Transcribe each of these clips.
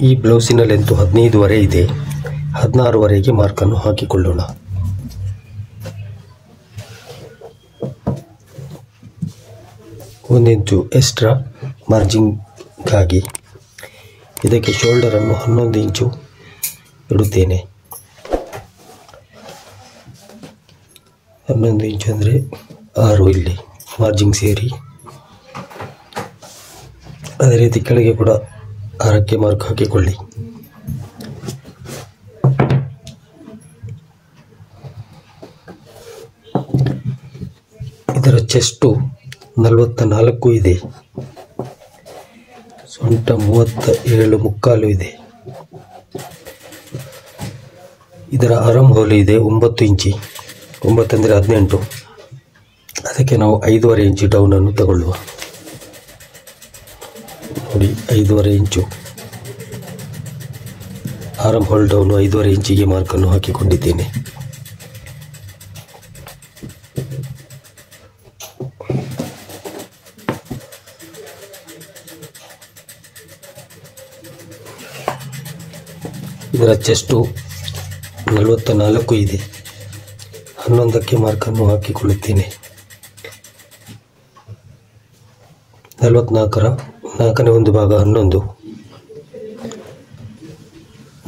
ಈ ಬ್ಲೌಸಿನ ಲೆಂತ್ 15 ಇದೆ. 16 ಮಾರ್ಕನ್ನು ಹಾಕಿಕೊಳ್ಳೋಣ. ಒಂದು ಇಂಚು ಎಕ್ಸ್ಟ್ರಾ ಮಾರ್ಜಿನ್ಗಾಗಿ ಇದಕ್ಕೆ ಶೋಲ್ಡರನ್ನು 11 ಇಂಚು ಇಡುತ್ತೇನೆ. 11 ಇಂಚು ಅಂದರೆ 6 ಇಲ್ಲಿ ಮಾರ್ಜಿನ್ ಸೇರಿ. ಅದೇ ರೀತಿ ಕೆಳಗೆ ಕೂಡ 6ಕ್ಕೆ ಮಾರ್ಕ್ ಹಾಕಿಕೊಳ್ಳಿ. ಇದರ ಚೆಸ್ಟು 44 ಇದೆ. ಸೊಂಟ 37.25 ಇದೆ. ಇದರ ಆರ್ಮ್ ಹೋಲ್ ಇದೆ 9 ಇಂಚಿ. 9 ಅಂದರೆ 18. ಅದಕ್ಕೆ ನಾವು 5.5 ಇಂಚು ಡೌನನ್ನು ತಗೊಳ್ಳುವ. ನೋಡಿ 5.5 ಇಂಚು ಆರ್ಮ್ ಹೋಲ್ ಡೌನು 5.5 ಇಂಚಿಗೆ ಮಾರ್ಕನ್ನು ಹಾಕಿಕೊಂಡಿದ್ದೇನೆ. ಇದರ ಚೆಸ್ಟು 44 ಇದೆ. 11ಕ್ಕೆ ಮಾರ್ಕನ್ನು ಹಾಕಿಕೊಳ್ಳುತ್ತೇನೆ. 44ರ 4ನೇ ಒಂದು ಭಾಗ 11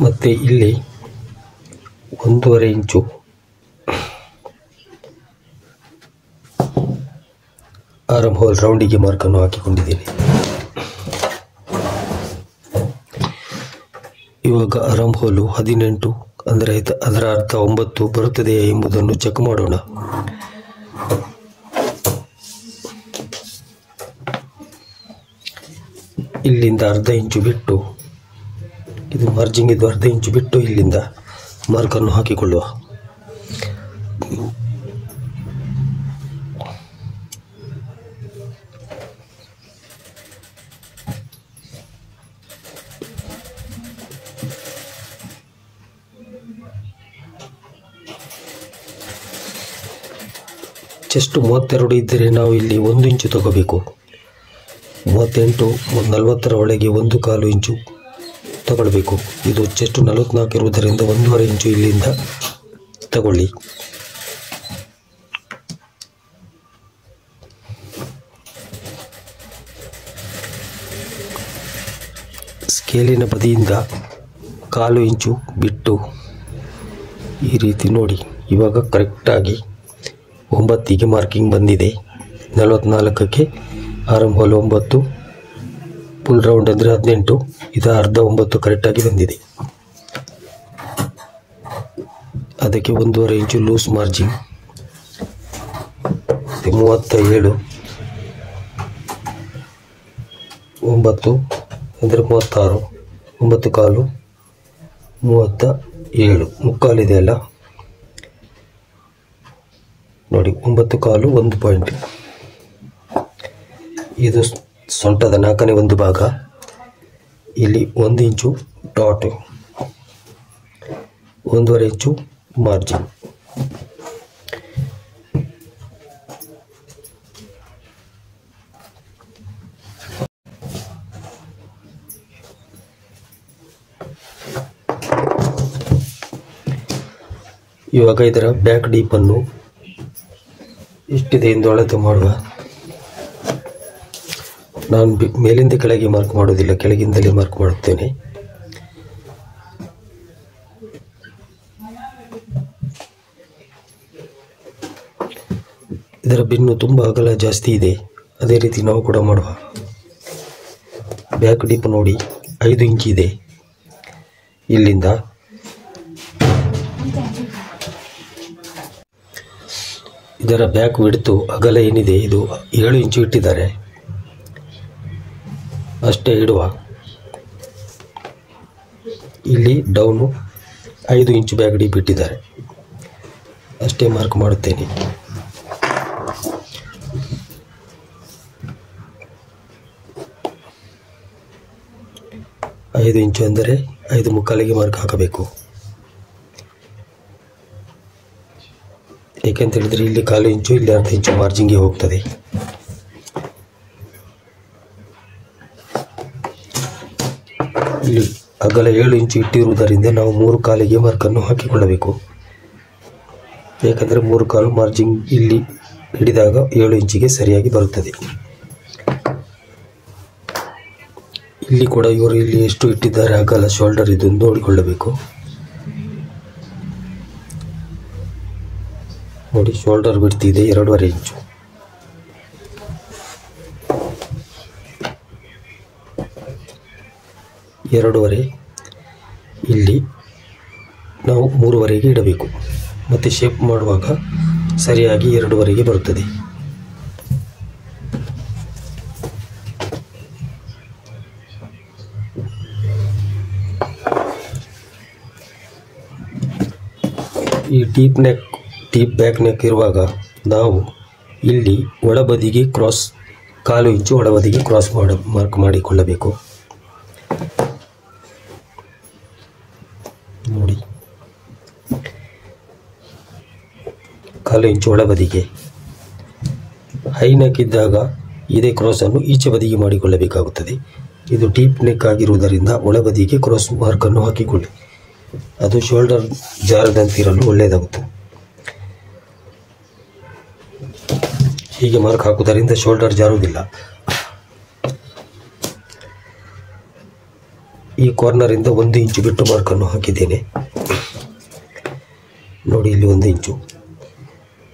ಮತ್ತು ಇಲ್ಲಿ 1.5 ಇಂಚು ಆರ್ಮ್ ಹೋಲ್ ರೌಂಡಿಗೆ ಮಾರ್ಕನ್ನು ಹಾಕಿಕೊಂಡಿದ್ದೇನೆ. ಇವಾಗ ಆರ್ಮ್ ಹೋಲು 18 ಅಂದರೆ ಅದರ ಅರ್ಥ 9 ಬರುತ್ತದೆಯೇ ಎಂಬುದನ್ನು ಚೆಕ್ ಮಾಡೋಣ. ಇಲ್ಲಿಂದ ಅರ್ಧ ಇಂಚು ಬಿಟ್ಟು, ಇದು ಮಾರ್ಜಿನ್ ಇದು ಅರ್ಧ ಇಂಚು ಬಿಟ್ಟು ಇಲ್ಲಿಂದ ಮಾರ್ಕನ್ನು ಹಾಕಿಕೊಳ್ಳುವ. ಚೆಸ್ಟ್ 32 ಇದ್ದರೆ ನಾವು ಇಲ್ಲಿ 1 ಇಂಚು ತಗೋಬೇಕು. 38 40ರ ಒಳಗೆ 1/4 ಇಂಚು ತಗೊಳ್ಬೇಕು. ಇದು ಚೆಸ್ಟ್ 44 ಇರುವುದರಿಂದ 1.5 ಇಂಚು ಇಲ್ಲಿಂದ ತಗೊಳ್ಳಿ. ಸ್ಕೇಲಿನ ಬದಿಯಿಂದ 1/4 ಇಂಚು ಬಿಟ್ಟು ಈ ರೀತಿ ನೋಡಿ. ಇವಾಗ ಕರೆಕ್ಟಾಗಿ 9ಗೆ ಮಾರ್ಕಿಂಗ್ ಬಂದಿದೆ. 44ಕ್ಕೆ ಆರ್ಮ್ ಹೋಲ್ 9, ಫುಲ್ ರೌಂಡ್ ಅಂದರೆ 18, ಇದು ಅರ್ಧ 9 ಕರೆಕ್ಟಾಗಿ ಬಂದಿದೆ. ಅದಕ್ಕೆ 1.5 ಇಂಚು ಲೂಸ್ ಮಾರ್ಜಿನ್ 37, 9 ಅಂದರೆ 36, 9/4 37, ಮುಕ್ಕಾಲು ಇದೆ ಅಲ್ಲ ನೋಡಿ. 9/4 1 ಪಾಯಿಂಟ್. ಇದು ಸೊಂಟದ 4ನೇ ಒಂದು ಭಾಗ. ಇಲ್ಲಿ 1 ಇಂಚು ಡಾಟ್, 1.5 ಇಂಚು ಮಾರ್ಜಿನ್. ಇವಾಗ ಇದರ ಬ್ಯಾಕ್ ಡೀಪನ್ನು ಎಷ್ಟಿದೆ ಎಂದು ಅಳತೆ ಮಾಡುವ. ನಾನು ಮೇಲಿಂದ ಕೆಳಗೆ ಮಾರ್ಕ್ ಮಾಡೋದಿಲ್ಲ, ಕೆಳಗಿಂದಲೇ ಮಾರ್ಕ್ ಮಾಡುತ್ತೇನೆ. ಇದರ ಬೆನ್ನು ತುಂಬ ಅಗಲ ಜಾಸ್ತಿ ಇದೆ. ಅದೇ ರೀತಿ ನಾವು ಕೂಡ ಮಾಡುವ. ಬ್ಯಾಕ್ ಡೀಪ್ ನೋಡಿ 5 ಇಂಚ್ ಇದೆ. ಇಲ್ಲಿಂದ ಇದರ ಬ್ಯಾಕ್ ವಿಡ್ತು ಅಗಲ ಏನಿದೆ ಇದು 7 ಇಂಚು ಇಟ್ಟಿದ್ದಾರೆ. ಅಷ್ಟೇ ಇಡುವ. ಇಲ್ಲಿ ಡೌನು 5 ಇಂಚು ಬ್ಯಾಕ್ ಡೀಪ್ ಇಟ್ಟಿದ್ದಾರೆ. ಅಷ್ಟೇ ಮಾರ್ಕ್ ಮಾಡುತ್ತೇನೆ. ಐದು ಇಂಚು ಅಂದರೆ 5.25ಗೆ ಮಾರ್ಕ್ ಹಾಕಬೇಕು. ಏಕೆಂತ ಹೇಳಿದರೆ ಇಲ್ಲಿ 1/4 ಇಂಚು, ಇಲ್ಲಿ 1/2 ಇಂಚು ಮಾರ್ಜಿನ್ಗೆ ಹೋಗ್ತದೆ. ಇಲ್ಲಿ ಅಗಲ 7 ಇಂಚು ಇಟ್ಟಿರುವುದರಿಂದ ನಾವು 3 ಕಾಲಿಗೆ ಮಾರ್ಕನ್ನು ಹಾಕಿಕೊಳ್ಳಬೇಕು. ಏಕೆಂದರೆ 3 ಕಾಲು ಮಾರ್ಜಿನ್ ಇಲ್ಲಿ ಹಿಡಿದಾಗ 7 ಇಂಚಿಗೆ ಸರಿಯಾಗಿ ಬರುತ್ತದೆ. ಇಲ್ಲಿ ಕೂಡ ಇವರು ಇಲ್ಲಿ ಎಷ್ಟು ಇಟ್ಟಿದ್ದಾರೆ ಅಗಲ ಶೋಲ್ಡರ್ ಇದು ನೋಡಿಕೊಳ್ಳಬೇಕು. ನೋಡಿ, ಶೋಲ್ಡರ್ ಬಿಡ್ತಿದೆ 2.5 ಇಂಚು. ಎರಡೂವರೆ ಇಲ್ಲಿ ನಾವು 3.5ಗೆ ಇಡಬೇಕು. ಮತ್ತು ಶೇಪ್ ಮಾಡುವಾಗ ಸರಿಯಾಗಿ 2.5ಗೆ ಬರುತ್ತದೆ. ಈ ಡೀಪ್ ಬ್ಯಾಕ್ ನೆಕ್ ಇರುವಾಗ ನಾವು ಇಲ್ಲಿ ಒಳಬದಿಗೆ ಕ್ರಾಸ್ 1/4 ಇಂಚು ಒಳಬದಿಗೆ ಕ್ರಾಸ್ ಮಾರ್ಕ್ ಮಾಡಿಕೊಳ್ಳಬೇಕು. ನೋಡಿ, 1/4 ಇಂಚು ಒಳಬದಿಗೆ. ಹೈ ನೆಕ್ ಇದ್ದಾಗ ಇದೇ ಕ್ರಾಸನ್ನು ಈಚೆ ಬದಿಗೆ ಮಾಡಿಕೊಳ್ಳಬೇಕಾಗುತ್ತದೆ. ಇದು ಡೀಪ್ ನೆಕ್ ಆಗಿರುವುದರಿಂದ ಒಳಬದಿಗೆ ಕ್ರಾಸ್ ಮಾರ್ಕನ್ನು ಹಾಕಿಕೊಳ್ಳಿ. ಅದು ಶೋಲ್ಡರ್ ಜಾರದಂತಿರಲು ಒಳ್ಳೆಯದಾಗುತ್ತದೆ. ಹೀಗೆ ಮಾರ್ಕ್ ಹಾಕುವುದರಿಂದ ಶೋಲ್ಡರ್ ಜಾರುವುದಿಲ್ಲ. ಈ ಕಾರ್ನರಿಂದ 1 ಇಂಚು ಬಿಟ್ಟು ಮಾರ್ಕನ್ನು ಹಾಕಿದ್ದೇನೆ. ನೋಡಿ, ಇಲ್ಲಿ 1 ಇಂಚು.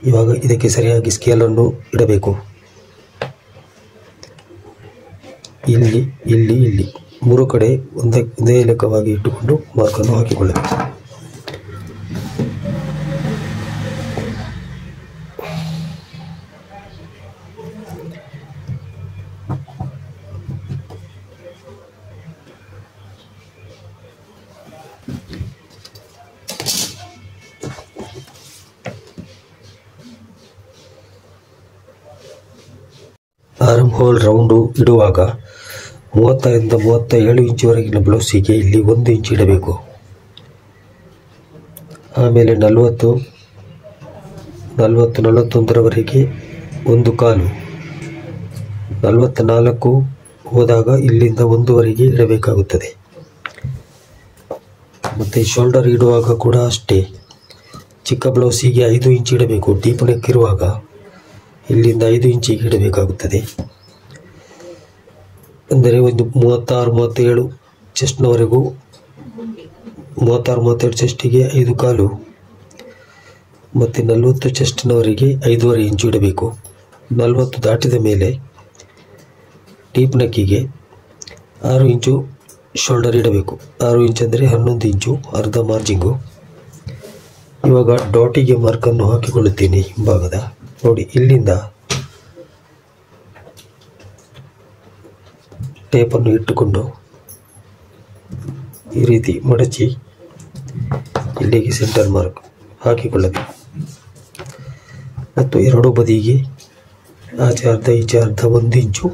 ಇವಾಗ ಇದಕ್ಕೆ ಸರಿಯಾಗಿ ಸ್ಕೇಲನ್ನು ಇಡಬೇಕು. ಇಲ್ಲಿ ಇಲ್ಲಿ ಇಲ್ಲಿ 3 ಕಡೆ ಒಂದೇ ಲೆಕ್ಕವಾಗಿ ಇಟ್ಟುಕೊಂಡು ಮಾರ್ಕನ್ನು ಹಾಕಿಕೊಳ್ಳಬೇಕು. ಆರ್ಮ್ ಹೋಲ್ ರೌಂಡು ಇಡುವಾಗ 30ರಿಂದ 37 ಇಂಚುವರೆಗಿನ ಬ್ಲೌಸಿಗೆ ಇಲ್ಲಿ 1 ಇಂಚು ಇಡಬೇಕು. ಆಮೇಲೆ 40-41ರವರೆಗೆ 1 ಕಾಲು, 44 ಹೋದಾಗ ಇಲ್ಲಿಂದ 1ವರೆಗೆ ಇಡಬೇಕಾಗುತ್ತದೆ. ಮತ್ತು ಶೋಲ್ಡರ್ ಇಡುವಾಗ ಕೂಡ ಅಷ್ಟೇ. ಚಿಕ್ಕ ಬ್ಲೌಸಿಗೆ 5 ಇಂಚು ಇಡಬೇಕು. ಡೀಪ್ ನೆಕ್ ಇರುವಾಗ ಇಲ್ಲಿಂದ 5 ಇಂಚಿಗೆ ಇಡಬೇಕಾಗುತ್ತದೆ. ಅಂದರೆ ಒಂದು 36-37 ಚೆಸ್ಟ್ನವರೆಗೂ 36-37 ಚೆಸ್ಟಿಗೆ 5 ಕಾಲು ಮತ್ತು 40 ಚೆಸ್ಟ್ನವರೆಗೆ 5.5 ಇಂಚು ಇಡಬೇಕು. 40 ದಾಟಿದ ಮೇಲೆ ಡೀಪ್ ನೆಕ್ಕಿಗೆ 6 ಇಂಚು ಶೋಲ್ಡರ್ ಇಡಬೇಕು. 6 ಇಂಚು ಅಂದರೆ 11 ಇಂಚು, ಅರ್ಧ ಮಾರ್ಜಿಂಗು. ಇವಾಗ ಡಾಟಿಗೆ ಮಾರ್ಕನ್ನು ಹಾಕಿಕೊಳ್ಳುತ್ತೇನೆ ಹಿಂಭಾಗದ. ನೋಡಿ, ಇಲ್ಲಿಂದ ಟೇಪನ್ನು ಇಟ್ಟುಕೊಂಡು ಈ ರೀತಿ ಮಡಚಿ ಇಲ್ಲಿಗೆ ಸೆಂಟರ್ ಮಾರ್ಕ್ ಹಾಕಿಕೊಳ್ಳಬೇಕು. ಮತ್ತು ಎರಡೂ ಬದಿಗೆ ಆಚೆ ಅರ್ಧ ಈಚೆ ಅರ್ಧ 1 ಇಂಚು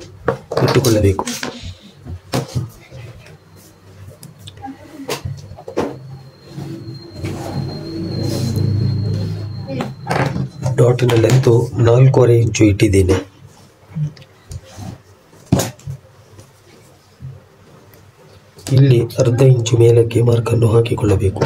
ಇಟ್ಟುಕೊಳ್ಳಬೇಕು. ಡಾಟಿನ ಲೆಂತು 4.5 ಇಂಚು ಇಟ್ಟಿದ್ದೇನೆ. ಇಲ್ಲಿ ಅರ್ಧ ಇಂಚು ಮೇಲಕ್ಕೆ ಮಾರ್ಕನ್ನು ಹಾಕಿಕೊಳ್ಳಬೇಕು.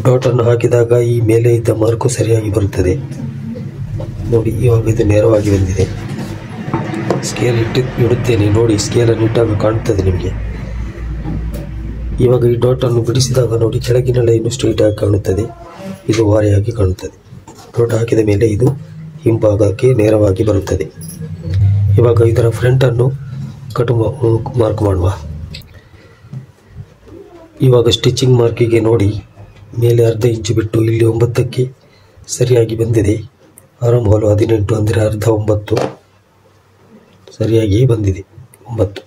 ಡಾಟನ್ನು ಹಾಕಿದಾಗ ಈ ಮೇಲೆ ಇದ್ದ ಮಾರ್ಕು ಸರಿಯಾಗಿ ಬರುತ್ತದೆ. ನೋಡಿ, ಇವಾಗ ಇದು ನೇರವಾಗಿ ಬಂದಿದೆ. ಸ್ಕೇಲ್ ಇಡುತ್ತೇನೆ. ನೋಡಿ, ಸ್ಕೇಲನ್ನು ಇಟ್ಟಾಗ ಕಾಣುತ್ತದೆ ನಿಮಗೆ. ಇವಾಗ ಈ ಡಾಟನ್ನು ಬಿಡಿಸಿದಾಗ ನೋಡಿ, ಕೆಳಗಿನ ಲೈನು ಸ್ಟ್ರೈಟ್ ಆಗಿ ಕಾಣುತ್ತದೆ, ಇದು ವಾರೆಯಾಗಿ ಕಾಣುತ್ತದೆ. ಡಾಟ್ ಹಾಕಿದ ಮೇಲೆ ಇದು ಹಿಂಭಾಗಕ್ಕೆ ನೇರವಾಗಿ ಬರುತ್ತದೆ. ಇವಾಗ ಇದರ ಫ್ರಂಟನ್ನು ಮಾರ್ಕ್ ಮಾಡುವ. ಇವಾಗ ಸ್ಟಿಚಿಂಗ್ ಮಾರ್ಕಿಗೆ ನೋಡಿ, ಮೇಲೆ ಅರ್ಧ ಇಂಚು ಬಿಟ್ಟು ಇಲ್ಲಿ 9ಕ್ಕೆ ಸರಿಯಾಗಿ ಬಂದಿದೆ. ಆರ್ಮ್ ಹೋಲು 18 ಅಂದರೆ ಅರ್ಧ 9 ಸರಿಯಾಗಿ ಬಂದಿದೆ. 9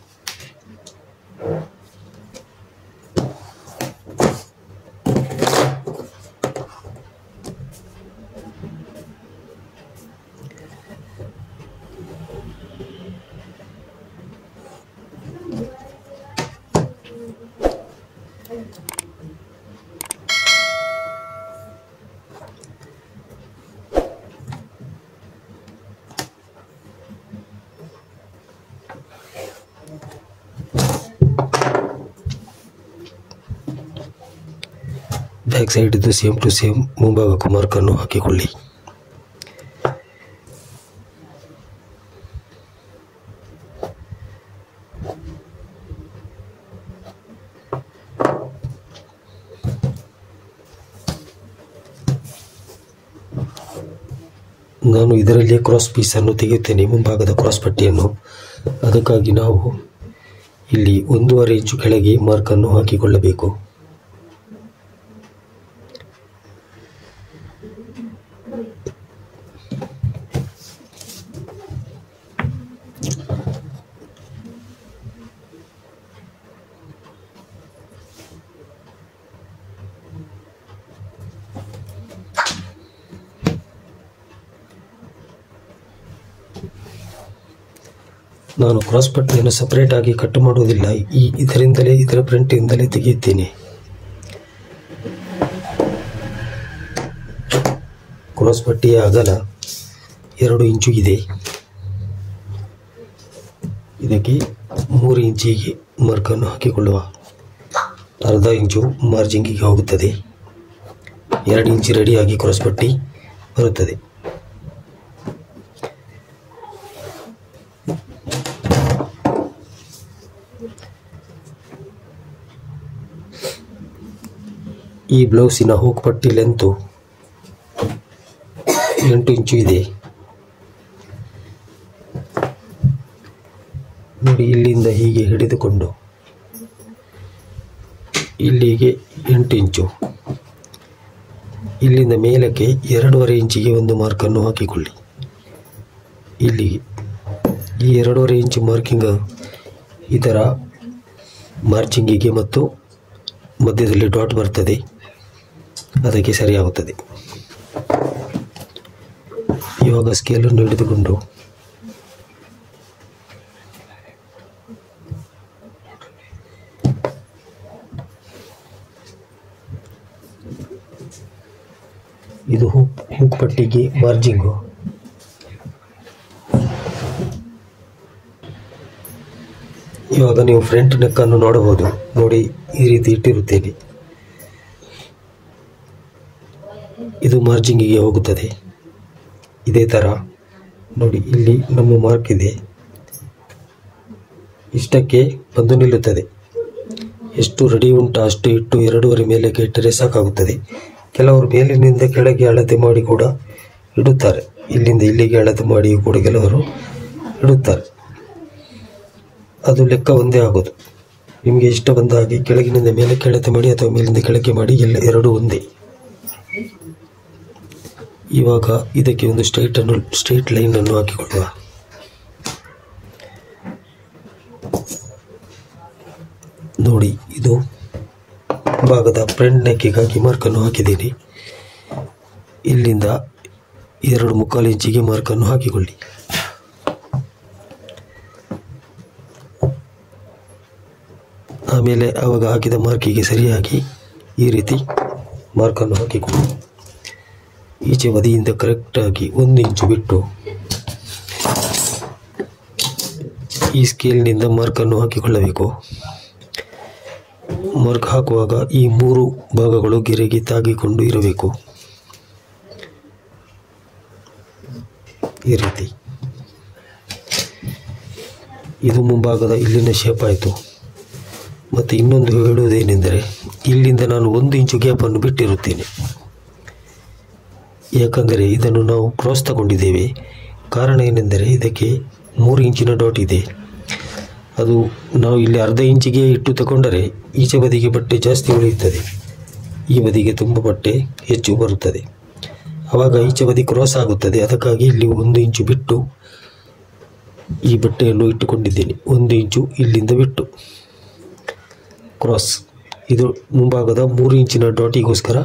ಬ್ಯಾಕ್ ಸೈಡ್ ಇದ್ದು ಸೇಮ್ ಟು ಸೇಮ್ ಮುಂಭಾಗಕ್ಕೂ ಮಾರ್ಕನ್ನು ಹಾಕಿಕೊಳ್ಳಿ. ನಾನು ಇದರಲ್ಲಿ ಕ್ರಾಸ್ ಪೀಸನ್ನು ತೆಗೆಯುತ್ತೇನೆ, ಮುಂಭಾಗದ ಕ್ರಾಸ್ ಪಟ್ಟಿಯನ್ನು. ಅದಕ್ಕಾಗಿ ನಾವು ಇಲ್ಲಿ 1.5 ಇಂಚು ಕೆಳಗೆ ಮಾರ್ಕನ್ನು ಹಾಕಿಕೊಳ್ಳಬೇಕು. ನಾನು ಕ್ರಾಸ್ ಪಟ್ಟಿಯನ್ನು ಸಪರೇಟ್ ಆಗಿ ಕಟ್ ಮಾಡುವುದಿಲ್ಲ, ಇದರ ಪ್ರಿಂಟಿಂದಲೇ ತೆಗೆಯುತ್ತೇನೆ. ಕ್ರಾಸ್ ಪಟ್ಟಿಯ ಅಗಲ 2 ಇಂಚು ಇದೆ. ಇದಕ್ಕೆ 3 ಇಂಚಿಗೆ ಮಾರ್ಕನ್ನು ಹಾಕಿಕೊಳ್ಳುವ. ಅರ್ಧ ಇಂಚು ಮಾರ್ಜಿಂಗಿಗೆ ಹೋಗುತ್ತದೆ. 2 ಇಂಚು ರೆಡಿಯಾಗಿ ಕ್ರಾಸ್ ಪಟ್ಟಿ ಬರುತ್ತದೆ. ಈ ಬ್ಲೌಸಿನ ಹೂಕ್ ಪಟ್ಟಿ ಲೆಂತು 8 ಇಂಚು ಇದೆ. ನೋಡಿ, ಇಲ್ಲಿಂದ ಹೀಗೆ ಹಿಡಿದುಕೊಂಡು ಇಲ್ಲಿಗೆ 8 ಇಂಚು, ಇಲ್ಲಿಂದ ಮೇಲಕ್ಕೆ 2.5 ಇಂಚಿಗೆ ಒಂದು ಮಾರ್ಕನ್ನು ಹಾಕಿಕೊಳ್ಳಿ. ಇಲ್ಲಿಗೆ ಈ 2.5 ಇಂಚು ಮಾರ್ಕಿಂಗ್ ಇದರ ಮಾರ್ಜಿಂಗಿಗೆ ಮತ್ತು ಮಧ್ಯದಲ್ಲಿ ಡಾಟ್ ಬರ್ತದೆ, ಅದಕ್ಕೆ ಸರಿಯಾಗುತ್ತದೆ. ಇವಾಗ ಸ್ಕೇಲನ್ನು ಹಿಡಿದುಕೊಂಡು ಇದು ಹೂಕ್ ಪಟ್ಟಿಗೆ ಮಾರ್ಜಿಂಗು. ಇವಾಗ ನೀವು ಫ್ರಂಟ್ ನೆಕ್ಕನ್ನು ನೋಡಬಹುದು. ನೋಡಿ, ಈ ರೀತಿ ಇಟ್ಟಿರುತ್ತೇನೆ. ಇದು ಮಾರ್ಜಿಂಗಿಗೆ ಹೋಗುತ್ತದೆ. ಇದೇ ಥರ ನೋಡಿ, ಇಲ್ಲಿ ನಮ್ಮ ಮಾರ್ಕ್ ಇದೆ, ಇಷ್ಟಕ್ಕೆ ಬಂದು ನಿಲ್ಲುತ್ತದೆ. ಎಷ್ಟು ರೆಡಿ ಉಂಟು ಅಷ್ಟು ಇಟ್ಟು 2.5 ಮೇಲಕ್ಕೆ ಇಟ್ಟರೆ ಸಾಕಾಗುತ್ತದೆ. ಕೆಲವರು ಮೇಲಿನಿಂದ ಕೆಳಗೆ ಅಳತೆ ಮಾಡಿ ಕೂಡ ಇಡುತ್ತಾರೆ. ಇಲ್ಲಿಂದ ಇಲ್ಲಿಗೆ ಅಳತೆ ಮಾಡಿಯೂ ಕೂಡ ಕೆಲವರು ಇಡುತ್ತಾರೆ. ಅದು ಲೆಕ್ಕ ಒಂದೇ ಆಗೋದು. ನಿಮಗೆ ಇಷ್ಟ ಬಂದ ಹಾಗೆ ಕೆಳಗಿನಿಂದ ಮೇಲಕ್ಕೆ ಅಳತೆ ಮಾಡಿ ಅಥವಾ ಮೇಲಿಂದ ಕೆಳಗೆ ಮಾಡಿ, ಎರಡೂ ಒಂದೇ. ಇವಾಗ ಇದಕ್ಕೆ ಒಂದು ಸ್ಟ್ರೈಟ್ ಲೈನ್ ಅನ್ನು ಹಾಕಿಕೊಳ್ಳುವ. ನೋಡಿ, ಇದು ಭಾಗದ ಫ್ರಂಟ್ ನೆಕ್ಕಿಗಾಗಿ ಮಾರ್ಕನ್ನು ಹಾಕಿದ್ದೀನಿ. ಇಲ್ಲಿಂದ 2.25 ಇಂಚಿಗೆ ಮಾರ್ಕನ್ನು ಹಾಕಿಕೊಳ್ಳಿ. ಆಮೇಲೆ ಆವಾಗ ಹಾಕಿದ ಮಾರ್ಕಿಗೆ ಸರಿಯಾಗಿ ಈ ರೀತಿ ಮಾರ್ಕನ್ನು ಹಾಕಿಕೊಳ್ಳಿ. ಈಚೆ ಬದಿಯಿಂದ ಕರೆಕ್ಟಾಗಿ 1 ಇಂಚು ಬಿಟ್ಟು ಈ ಸ್ಕೇಲ್ನಿಂದ ಮಾರ್ಕನ್ನು ಹಾಕಿಕೊಳ್ಳಬೇಕು. ಮಾರ್ಕ್ ಹಾಕುವಾಗ ಈ 3 ಭಾಗಗಳು ಗೆರೆಗೆ ತಾಗಿಕೊಂಡು ಇರಬೇಕು. ಈ ರೀತಿ. ಇದು ಮುಂಭಾಗದ ಇಲ್ಲಿನ ಶೇಪ್ ಆಯಿತು. ಮತ್ತು ಇನ್ನೊಂದು ಹೇಳುವುದೇನೆಂದರೆ, ಇಲ್ಲಿಂದ ನಾನು 1 ಇಂಚು ಗ್ಯಾಪನ್ನು ಬಿಟ್ಟಿರುತ್ತೇನೆ. ಯಾಕಂದರೆ ಇದನ್ನು ನಾವು ಕ್ರಾಸ್ ತಗೊಂಡಿದ್ದೇವೆ. ಕಾರಣ ಏನೆಂದರೆ, ಇದಕ್ಕೆ 3 ಇಂಚಿನ ಡಾಟ್ ಇದೆ. ಅದು ನಾವು ಇಲ್ಲಿ ಅರ್ಧ ಇಂಚಿಗೆ ಇಟ್ಟು ತಗೊಂಡರೆ ಈಚೆ ಬದಿಗೆ ಬಟ್ಟೆ ಜಾಸ್ತಿ ಉಳಿಯುತ್ತದೆ, ಈ ಬದಿಗೆ ತುಂಬ ಬಟ್ಟೆ ಹೆಚ್ಚು ಬರುತ್ತದೆ. ಆವಾಗ ಈಚೆ ಬದಿ ಕ್ರಾಸ್ ಆಗುತ್ತದೆ. ಅದಕ್ಕಾಗಿ ಇಲ್ಲಿ 1 ಇಂಚು ಬಿಟ್ಟು ಈ ಬಟ್ಟೆಯನ್ನು ಇಟ್ಟುಕೊಂಡಿದ್ದೇನೆ. 1 ಇಂಚು ಇಲ್ಲಿಂದ ಬಿಟ್ಟು ಕ್ರಾಸ್. ಇದು ಮುಂಭಾಗದ 3 ಇಂಚಿನ ಡಾಟಿಗೋಸ್ಕರ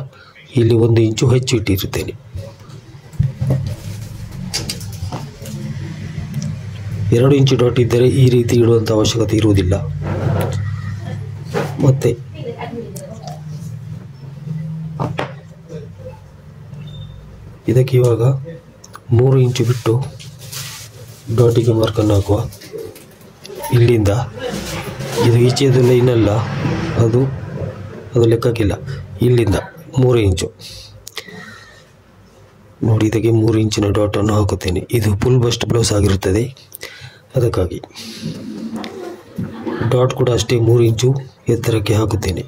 ಇಲ್ಲಿ 1 ಇಂಚು ಹೆಚ್ಚು ಇಟ್ಟಿರುತ್ತೇನೆ. 2 ಇಂಚು ಡಾಟ್ ಇದ್ದರೆ ಈ ರೀತಿ ಇಡುವಂಥ ಅವಶ್ಯಕತೆ ಇರುವುದಿಲ್ಲ. ಮತ್ತೆ ಇದಕ್ಕೆ ಇವಾಗ 3 ಇಂಚು ಬಿಟ್ಟು ಡಾಟಿಗೆ ಮಾರ್ಕನ್ನು ಹಾಕುವ. ಇಲ್ಲಿಂದ ಇದು ಈಚೆದು ಲೈನ್ ಅಲ್ಲ, ಅದು ಲೆಕ್ಕಕ್ಕಿಲ್ಲ. ಇಲ್ಲಿಂದ 3 ಇಂಚು ನೋಡಿ, ಇದಕ್ಕೆ 3 ಇಂಚಿನ ಡಾಟನ್ನು ಹಾಕುತ್ತೇನೆ. ಇದು ಫುಲ್ ಬಸ್ಟ್ ಬ್ಲೌಸ್ ಆಗಿರುತ್ತದೆ, ಅದಕ್ಕಾಗಿ ಡಾಟ್ ಕೂಡ ಅಷ್ಟೇ 3 ಇಂಚು ಎತ್ತರಕ್ಕೆ ಹಾಕುತ್ತೇನೆ.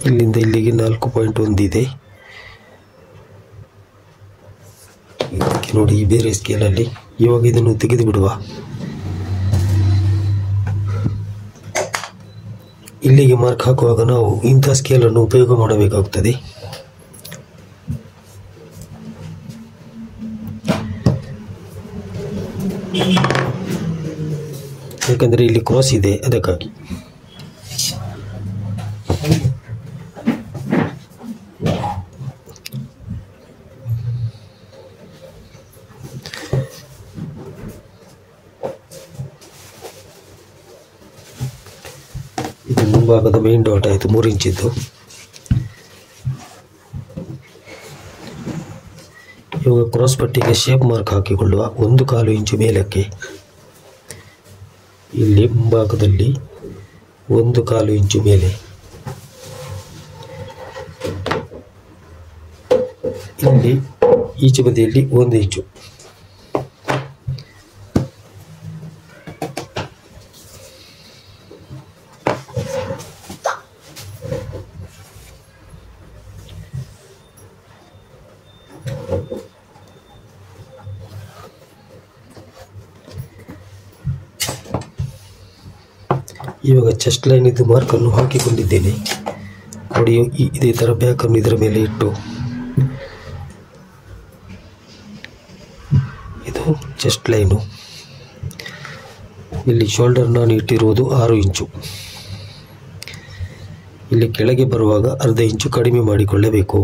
ಇಲ್ಲಿಂದ ಇಲ್ಲಿಗೆ 4.1 ಇದೆ. ಇದಕ್ಕೆ ನೋಡಿ ಬೇರೆ ಸ್ಕೇಲಲ್ಲಿ. ಇವಾಗ ಇದನ್ನು ತೆಗೆದು ಬಿಡುವ. ಇಲ್ಲಿಗೆ ಮಾರ್ಕ್ ಹಾಕುವಾಗ ನಾವು ಇಂಥ ಸ್ಕೇಲನ್ನು ಉಪಯೋಗ ಮಾಡಬೇಕಾಗುತ್ತದೆ. ಯಾಕಂದರೆ ಇಲ್ಲಿ ಕ್ರಾಸ್ ಇದೆ, ಅದಕ್ಕಾಗಿ. ಇದು ಮುಂಭಾಗದ ಮೇನ್ ಡಾಟ್ ಆಯಿತು, 3 ಇಂಚಿದ್ದು. ಇವಾಗ ಕ್ರಾಸ್ ಪಟ್ಟಿಗೆ ಶೇಪ್ ಮಾರ್ಕ್ ಹಾಕಿಕೊಳ್ಳುವ. 1/4 ಇಂಚು ಮೇಲಕ್ಕೆ ಇಲ್ಲಿ ಮುಂಭಾಗದಲ್ಲಿ 1/4 ಇಂಚು ಮೇಲೆ, ಇಲ್ಲಿ ಈಚೆ ಬದಿಯಲ್ಲಿ 1 ಇಂಚು. ಇವಾಗ ಚೆಸ್ಟ್ ಲೈನ್ ಇದು ಮಾರ್ಕನ್ನು ಹಾಕಿಕೊಂಡಿದ್ದೇನೆ ನೋಡಿ. ಇದೇ ಥರ ಬ್ಯಾಕನ್ನು ಇದರ ಮೇಲೆ ಇಟ್ಟು, ಇದು ಚೆಸ್ಟ್ ಲೈನು. ಇಲ್ಲಿ ಶೋಲ್ಡರ್ ನಾನು ಇಟ್ಟಿರುವುದು 6 ಇಂಚು. ಇಲ್ಲಿ ಕೆಳಗೆ ಬರುವಾಗ 1/2 ಇಂಚು ಕಡಿಮೆ ಮಾಡಿಕೊಳ್ಳಬೇಕು.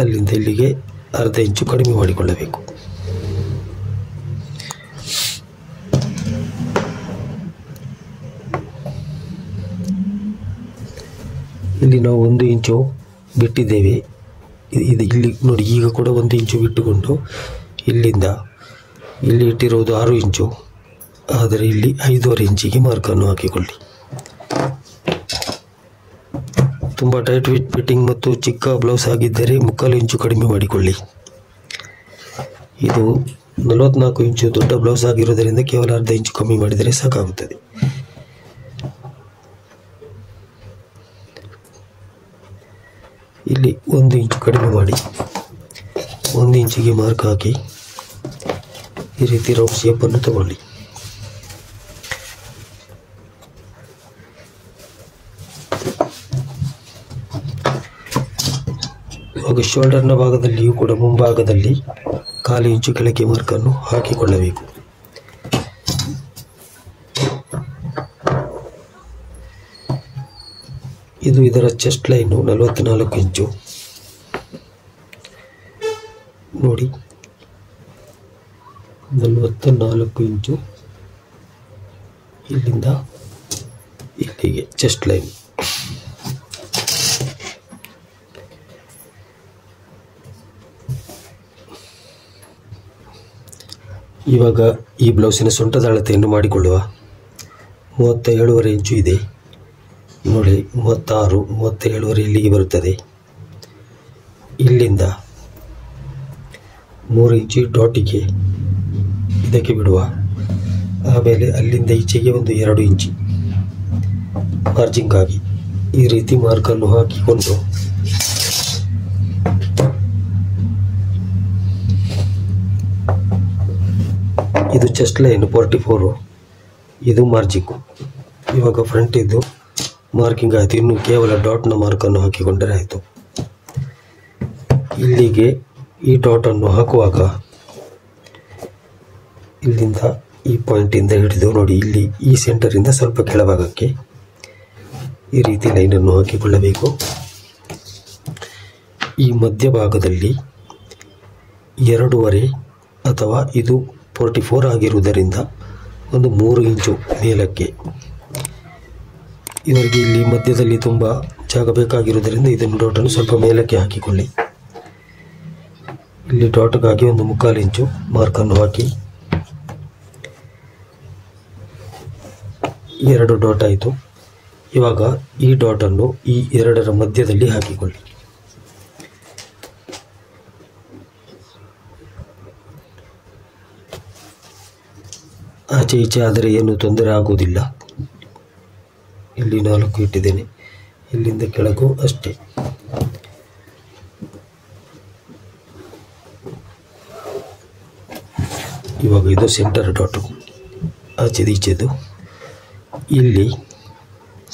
ಅಲ್ಲಿಂದ ಇಲ್ಲಿಗೆ 1/2 ಇಂಚು ಕಡಿಮೆ ಮಾಡಿಕೊಳ್ಳಬೇಕು. ಇಲ್ಲಿ ನಾವು 1 ಇಂಚು ಬಿಟ್ಟಿದ್ದೇವೆ. ಇದು ಇಲ್ಲಿ ನೋಡಿ, ಈಗ ಕೂಡ 1 ಇಂಚು ಬಿಟ್ಟುಕೊಂಡು ಇಲ್ಲಿಂದ ಇಲ್ಲಿ ಇಟ್ಟಿರುವುದು 6 ಇಂಚು, ಆದರೆ ಇಲ್ಲಿ 5.5 ಇಂಚಿಗೆ ಮಾರ್ಕನ್ನು ಹಾಕಿಕೊಳ್ಳಿ. ತುಂಬ ಟೈಟ್ ಫಿಟ್ಟಿಂಗ್ ಮತ್ತು ಚಿಕ್ಕ ಬ್ಲೌಸ್ ಆಗಿದ್ದರೆ 3/4 ಇಂಚು ಕಡಿಮೆ ಮಾಡಿಕೊಳ್ಳಿ. ಇದು 44 ಇಂಚು ದೊಡ್ಡ ಬ್ಲೌಸ್ ಆಗಿರುವುದರಿಂದ ಕೇವಲ 1/2 ಇಂಚು ಕಮ್ಮಿ ಮಾಡಿದರೆ ಸಾಕಾಗುತ್ತದೆ. ಇಲ್ಲಿ 1 ಇಂಚು ಕಡಿಮೆ ಮಾಡಿ 1 ಇಂಚಿಗೆ ಮಾರ್ಕ್ ಹಾಕಿ ಈ ರೀತಿ ರೌಂಡ್ ಶೇಪನ್ನು ತಗೊಳ್ಳಿ. ಇವಾಗ ಶೋಲ್ಡರ್ನ ಭಾಗದಲ್ಲಿಯೂ ಕೂಡ ಮುಂಭಾಗದಲ್ಲಿ 1/4 ಇಂಚು ಕೆಳಗೆ ಮಾರ್ಕನ್ನು ಹಾಕಿಕೊಳ್ಳಬೇಕು. ಇದು ಇದರ ಚೆಸ್ಟ್ ಲೈನು 44 ಇಂಚು ನೋಡಿ, 44 ಇಂಚು ಇಲ್ಲಿಂದ ಇಲ್ಲಿಗೆ ಚೆಸ್ಟ್ ಲೈನ್. ಇವಾಗ ಈ ಬ್ಲೌಸಿನ ಸೊಂಟದ ಅಳತೆಯನ್ನು ಮಾಡಿಕೊಳ್ಳುವ. 37.5 ಇಂಚು ಇದೆ ನೋಡಿ, 36, 37 ಇಲ್ಲಿಗೆ ಬರುತ್ತದೆ. ಇಲ್ಲಿಂದ 3 ಇಂಚು ಡಾಟಿಗೆ ಇದಕ್ಕೆ ಬಿಡುವ. ಆಮೇಲೆ ಅಲ್ಲಿಂದ ಈಚೆಗೆ ಒಂದು 2 ಇಂಚು ಮಾರ್ಜಿಂಗ್ ಆಗಿ ಈ ರೀತಿ ಮಾರ್ಕನ್ನು ಹಾಕಿಕೊಂಡು ಇದು ಚೆಸ್ಟ್ ಲೈನ್ 44, ಇದು ಮಾರ್ಜಿಂಗು. ಇವಾಗ ಫ್ರಂಟ್ ಇದ್ದು ಮಾರ್ಕಿಂಗ್ ಆಯಿತು. ಇನ್ನು ಕೇವಲ ಡಾಟ್ನ ಮಾರ್ಕನ್ನು ಹಾಕಿಕೊಂಡರೆ ಆಯಿತು. ಇಲ್ಲಿಗೆ ಈ ಡಾಟನ್ನು ಹಾಕುವಾಗ ಇಲ್ಲಿಂದ ಈ ಪಾಯಿಂಟಿಂದ ಹಿಡಿದು ನೋಡಿ, ಇಲ್ಲಿ ಈ ಸೆಂಟರಿಂದ ಸ್ವಲ್ಪ ಕೆಳಭಾಗಕ್ಕೆ ಈ ರೀತಿ ಲೈನನ್ನು ಹಾಕಿಕೊಳ್ಳಬೇಕು. ಈ ಮಧ್ಯಭಾಗದಲ್ಲಿ 2.5 ಅಥವಾ ಇದು 44 ಆಗಿರುವುದರಿಂದ ಒಂದು 3 ಇಂಚು ಮೇಲಕ್ಕೆ. ಇವರಿಗೆ ಇಲ್ಲಿ ಮಧ್ಯದಲ್ಲಿ ತುಂಬ ಜಾಗ ಬೇಕಾಗಿರುವುದರಿಂದ ಇದನ್ನು ಡಾಟನ್ನು ಸ್ವಲ್ಪ ಮೇಲಕ್ಕೆ ಹಾಕಿಕೊಳ್ಳಿ. ಇಲ್ಲಿ ಡಾಟ್ಗಾಗಿ ಒಂದು 3/4 ಇಂಚು ಮಾರ್ಕನ್ನು ಹಾಕಿ 2 ಡಾಟ್ ಆಯಿತು. ಇವಾಗ ಈ ಡಾಟನ್ನು ಈ 2ರ ಮಧ್ಯದಲ್ಲಿ ಹಾಕಿಕೊಳ್ಳಿ. ಆಚೆ ಈಚೆ ಆದರೆ ಏನು ತೊಂದರೆ ಆಗುವುದಿಲ್ಲ. ಇಲ್ಲಿ 4 ಇಟ್ಟಿದ್ದೇನೆ, ಇಲ್ಲಿಂದ ಕೆಳಗೂ ಅಷ್ಟೇ. ಇವಾಗ ಇದು ಸೆಂಟರ್ ಡಾಟು, ಆಚೆದು ಈಚೆದು. ಇಲ್ಲಿ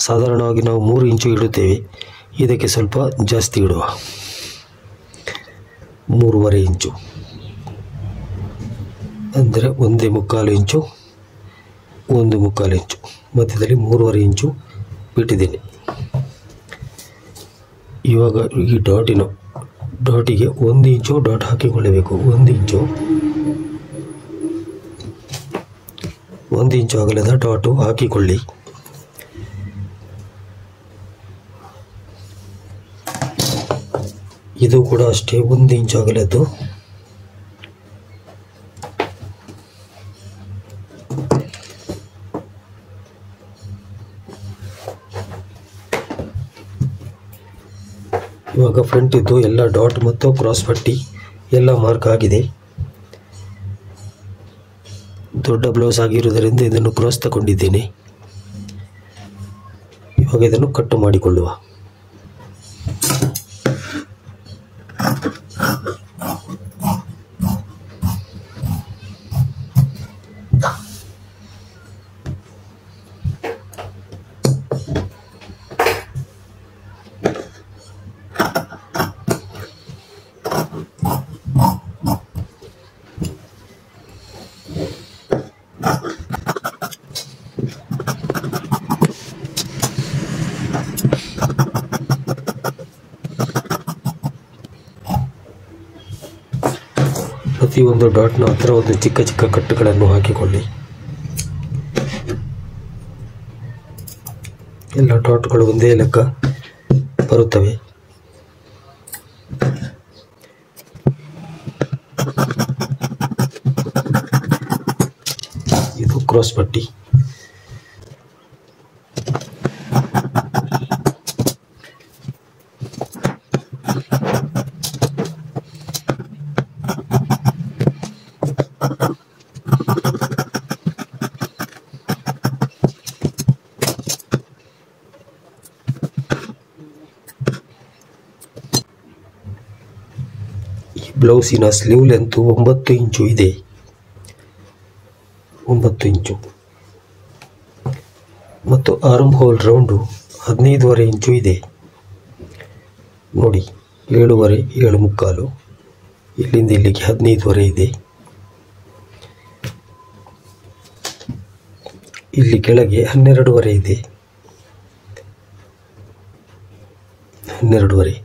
ಸಾಧಾರಣವಾಗಿ ನಾವು 3 ಇಂಚು ಇಡುತ್ತೇವೆ, ಇದಕ್ಕೆ ಸ್ವಲ್ಪ ಜಾಸ್ತಿ ಇಡುವ, 3.5 ಇಂಚು, ಅಂದರೆ 1.25 ಇಂಚು, 1.25 ಇಂಚು, ಮಧ್ಯದಲ್ಲಿ 3.5 ಇಂಚು ಬಿಟ್ಟಿದ್ದೇನೆ. ಇವಾಗ ಈ ಡಾಟಿಗೆ 1 ಇಂಚು ಡಾಟ್ ಹಾಕಿಕೊಳ್ಳಬೇಕು. 1 ಇಂಚು ಅಗಲದ ಡಾಟು ಹಾಕಿಕೊಳ್ಳಿ. ಇದು ಕೂಡ ಅಷ್ಟೇ 1 ಇಂಚು ಅಗಲದ್ದು. ಇವಾಗ ಫ್ರಂಟ್ ಇದ್ದು ಎಲ್ಲ ಡಾಟ್ ಮತ್ತು ಕ್ರಾಸ್ ಪಟ್ಟಿ ಎಲ್ಲ ಮಾರ್ಕ್ ಆಗಿದೆ. ದೊಡ್ಡ ಬ್ಲೌಸ್ ಆಗಿರುವುದರಿಂದ ಇದನ್ನು ಕ್ರಾಸ್ ತಗೊಂಡಿದ್ದೇನೆ. ಇವಾಗ ಇದನ್ನು ಕಟ್ ಮಾಡಿಕೊಳ್ಳುವ. ಪ್ರತಿಯೊಂದು ಡಾಟ್ನ ಹತ್ರ ಒಂದು ಚಿಕ್ಕ ಚಿಕ್ಕ ಕಟ್ಟುಗಳನ್ನು ಹಾಕಿಕೊಳ್ಳಿ. ಎಲ್ಲ ಡಾಟ್ಗಳು ಒಂದೇ ಲೆಕ್ಕ ಬರುತ್ತವೆ. ಇದು ಕ್ರಾಸ್ ಪಟ್ಟಿ. ಬ್ಲೌಸಿನ ಸ್ಲೀವ್ ಲೆಂತ್ 9 ಇಂಚು ಇದೆ. 9 ಇಂಚು ಮತ್ತು ಆರ್ಮ್ ಹೋಲ್ ರೌಂಡು 15.5 ಇಂಚು ಇದೆ. ನೋಡಿ, 7.5, 7.75, ಇಲ್ಲಿಂದ ಇಲ್ಲಿಗೆ 15.5 ಇದೆ. ಇಲ್ಲಿ ಕೆಳಗೆ 12.5 ಇದೆ. 12.5.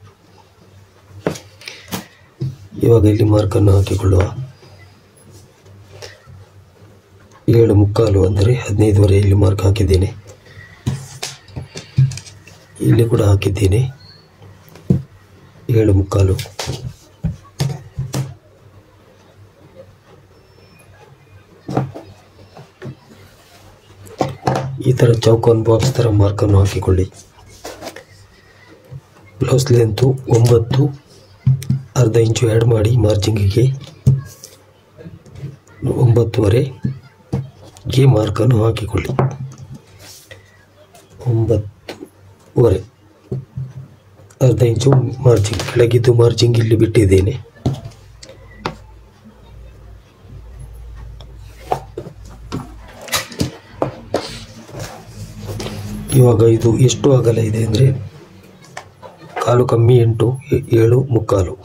ಇವಾಗ ಇಲ್ಲಿ ಮಾರ್ಕನ್ನು ಹಾಕಿಕೊಳ್ಳುವ. 7.75 ಅಂದರೆ 15.5 ಇಲ್ಲಿ ಮಾರ್ಕ್ ಹಾಕಿದ್ದೇನೆ. ಇಲ್ಲಿ ಕೂಡ ಹಾಕಿದ್ದೇನೆ 7.75. ಈ ಥರ ಚೌಕೋನ್ ಬಾಕ್ಸ್ ಥರ ಮಾರ್ಕನ್ನು ಹಾಕಿಕೊಳ್ಳಿ. ಬ್ಲೌಸ್ ಲೆಂತು 9, ಅರ್ಧ ಇಂಚು ಆ್ಯಡ್ ಮಾಡಿ ಮಾರ್ಜಿಂಗಿಗೆ 9.5ಗೆ ಮಾರ್ಕನ್ನು ಹಾಕಿಕೊಳ್ಳಿ. 9.5 ಅರ್ಧ ಇಂಚು ಮಾರ್ಜಿಂಗ್, ಕೆಳಗಿದ್ದು ಮಾರ್ಜಿಂಗ್ ಇಲ್ಲಿ ಬಿಟ್ಟಿದ್ದೇನೆ. ಇವಾಗ ಇದು ಎಷ್ಟು ಅಗಲ ಇದೆ ಅಂದರೆ 1/4 ಕಮ್ಮಿ 8, 7.75.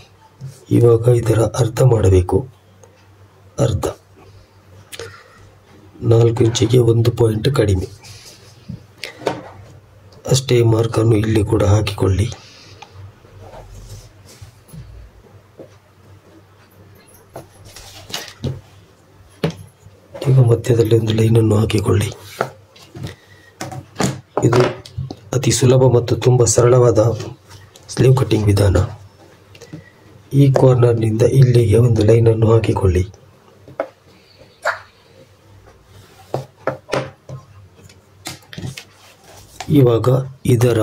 ಇವಾಗ ಇದರ ಅರ್ಧ ಮಾಡಬೇಕು. ಅರ್ಧ 4 ಇಂಚಿಗೆ 1 ಪಾಯಿಂಟ್ ಕಡಿಮೆ ಅಷ್ಟೇ. ಮಾರ್ಕನ್ನು ಇಲ್ಲಿ ಕೂಡ ಹಾಕಿಕೊಳ್ಳಿ. ಈಗ ಮಧ್ಯದಲ್ಲಿ ಒಂದು ಲೈನನ್ನು ಹಾಕಿಕೊಳ್ಳಿ. ಇದು ಅತಿ ಸುಲಭ ಮತ್ತು ತುಂಬ ಸರಳವಾದ ಸ್ಲೀವ್ ಕಟ್ಟಿಂಗ್ ವಿಧಾನ. ಈ ಕಾರ್ನರ್ನಿಂದ ಇಲ್ಲಿಗೆ ಒಂದು ಲೈನನ್ನು ಹಾಕಿಕೊಳ್ಳಿ. ಇವಾಗ ಇದರ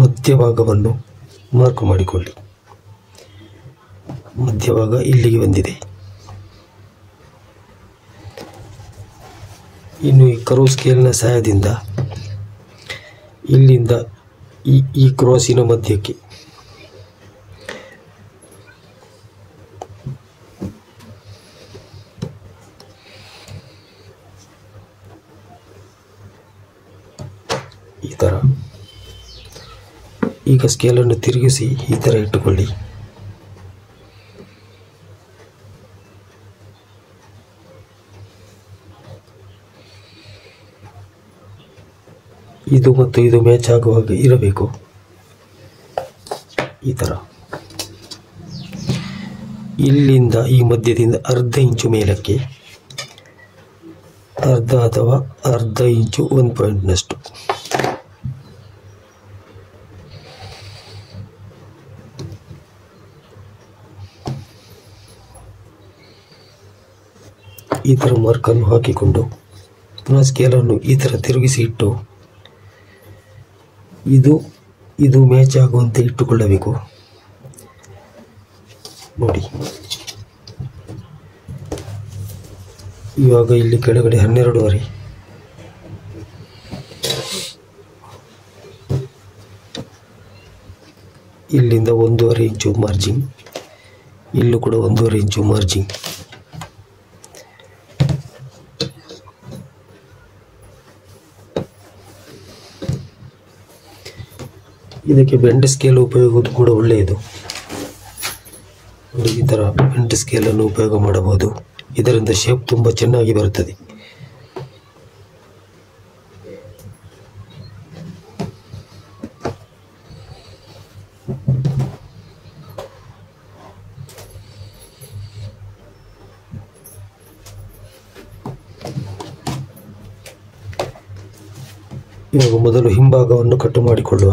ಮಧ್ಯಭಾಗವನ್ನು ಮಾರ್ಕ್ ಮಾಡಿಕೊಳ್ಳಿ. ಮಧ್ಯಭಾಗ ಇಲ್ಲಿಗೆ ಬಂದಿದೆ. ಇನ್ನು ಈ ಕರ್ವ್ ಸ್ಕೇಲ್ನ ಸಹಾಯದಿಂದ ಇಲ್ಲಿಂದ ಈ ಕ್ರಾಸಿನ ಮಧ್ಯಕ್ಕೆ ಈ ಥರ ಈಗ ಸ್ಕೇಲನ್ನು ತಿರುಗಿಸಿ ಈ ಥರ ಇಟ್ಟುಕೊಳ್ಳಿ. ಇದು ಮತ್ತು ಇದು ಮ್ಯಾಚ್ ಆಗುವಾಗ ಇರಬೇಕು. ಈ ಥರ ಇಲ್ಲಿಂದ ಈ ಮಧ್ಯದಿಂದ ಅರ್ಧ ಇಂಚು ಮೇಲಕ್ಕೆ, ಅರ್ಧ ಅಥವಾ ಅರ್ಧ ಇಂಚು 1 ಪಾಯಿಂಟ್ನಷ್ಟು ಈ ಥರ ಮಾರ್ಕನ್ನು ಹಾಕಿಕೊಂಡು ಪುನಃ ಸ್ಕೇಲನ್ನು ಈ ಥರ ತಿರುಗಿಸಿ ಇಟ್ಟು ಇದು ಮ್ಯಾಚ್ ಆಗುವಂತೆ ಇಟ್ಟುಕೊಳ್ಳಬೇಕು. ನೋಡಿ, ಇವಾಗ ಇಲ್ಲಿ ಕೆಳಗಡೆ 12.5, ಇಲ್ಲಿಂದ 1.5 ಇಂಚು ಮಾರ್ಜಿನ್, ಇಲ್ಲೂ ಕೂಡ 1.5 ಇಂಚು ಮಾರ್ಜಿನ್. ಇದಕ್ಕೆ ಬೆಂಡ್ ಸ್ಕೇಲ್ ಉಪಯೋಗ ಕೂಡ ಒಳ್ಳೆಯದು. ಈ ಥರ ಬೆಂಡ್ ಸ್ಕೇಲನ್ನು ಉಪಯೋಗ ಮಾಡಬಹುದು. ಇದರಿಂದ ಶೇಪ್ ತುಂಬ ಚೆನ್ನಾಗಿ ಬರುತ್ತದೆ. ಇವಾಗ ಮೊದಲು ಹಿಂಭಾಗವನ್ನು ಕಟ್ಟು ಮಾಡಿಕೊಳ್ಳುವ.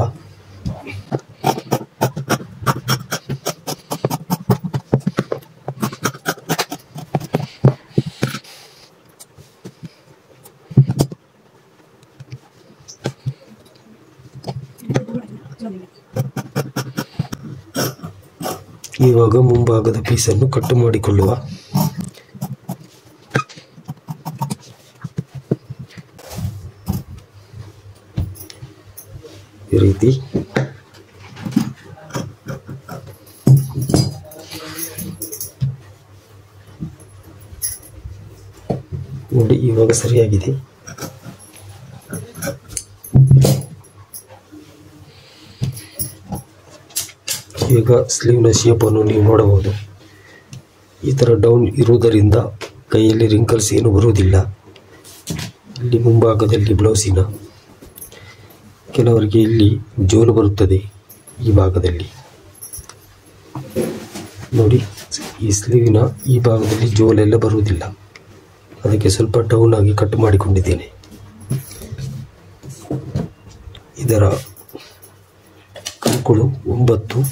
ಇವಾಗ ಮುಂಭಾಗದ ಪೀಸನ್ನು ಕಟ್ಟು ಮಾಡಿಕೊಳ್ಳುವ. ಈ ರೀತಿ ನೋಡಿ, ಇವಾಗ ಸರಿಯಾಗಿದೆ. ಈಗ ಸ್ಲೀವ್ನ ಶೇಪನ್ನು ನೀವು ನೋಡಬಹುದು. ಈ ಥರ ಡೌನ್ ಇರುವುದರಿಂದ ಕೈಯಲ್ಲಿ ರಿಂಕಲ್ಸ್ ಏನು ಬರುವುದಿಲ್ಲ. ಇಲ್ಲಿ ಮುಂಭಾಗದಲ್ಲಿ ಬ್ಲೌಸಿನ ಕೆಲವರಿಗೆ ಇಲ್ಲಿ ಜೋಲು ಬರುತ್ತದೆ. ಈ ಭಾಗದಲ್ಲಿ ನೋಡಿ, ಈ ಸ್ಲೀವಿನ ಈ ಭಾಗದಲ್ಲಿ ಜೋಲೆಲ್ಲ ಬರುವುದಿಲ್ಲ. ಅದಕ್ಕೆ ಸ್ವಲ್ಪ ಡೌನ್ ಆಗಿ ಕಟ್ ಮಾಡಿಕೊಂಡಿದ್ದೇನೆ. ಇದರ ಕಂಕುಳು 9,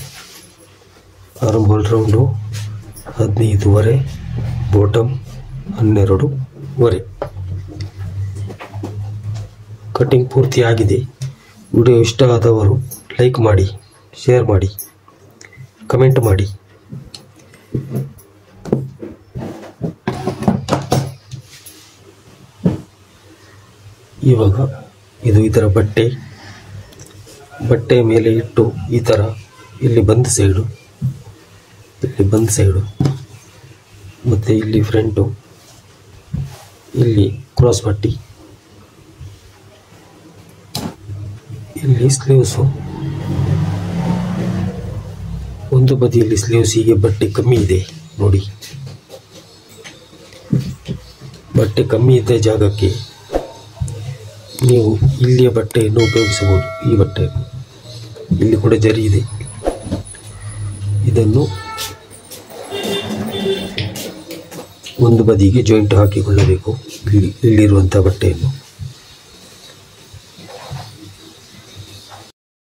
arm hole round 15.5, bottom 12.5. Cutting ಪೂರ್ತಿ ಆಗಿದೆ. ವಿಡಿಯೋ ಇಷ್ಟ ಆದವರು ಲೈಕ್ ಮಾಡಿ, ಶೇರ್ ಮಾಡಿ, ಕಮೆಂಟ್ ಮಾಡಿ. ಇವಾಗ ಇದು ಇದರ ಬಟ್ಟೆಯ ಮೇಲೆ ಇಟ್ಟು ಈ ಥರ ಇಲ್ಲಿ ಬಂದ್ ಸೈಡು, ಇಲ್ಲಿ ಬಂದ್ ಸೈಡು ಮತ್ತು ಇಲ್ಲಿ ಫ್ರಂಟು, ಇಲ್ಲಿ ಕ್ರಾಸ್ ಪಟ್ಟಿ, ಇಲ್ಲಿ ಸ್ಲೀವ್ಸು. ಒಂದು ಬದಿಯಲ್ಲಿ ಸ್ಲೀವ್ಸ್ ಹೀಗೆ ಬಟ್ಟೆ ಕಮ್ಮಿ ಇದೆ ನೋಡಿ. ಬಟ್ಟೆ ಕಮ್ಮಿ ಇದ್ದ ಜಾಗಕ್ಕೆ ನೀವು ಇಲ್ಲಿಯ ಬಟ್ಟೆಯನ್ನು ಉಪಯೋಗಿಸಬಹುದು. ಈ ಬಟ್ಟೆ ಇಲ್ಲಿ ಕೂಡ ಜರಿ ಇದೆ. ಇದನ್ನು ಒಂದು ಬದಿಗೆ ಜಾಯಿಂಟ್ ಹಾಕಿಕೊಳ್ಳಬೇಕು. ಇಲ್ಲಿರುವಂಥ ಬಟ್ಟೆಯನ್ನು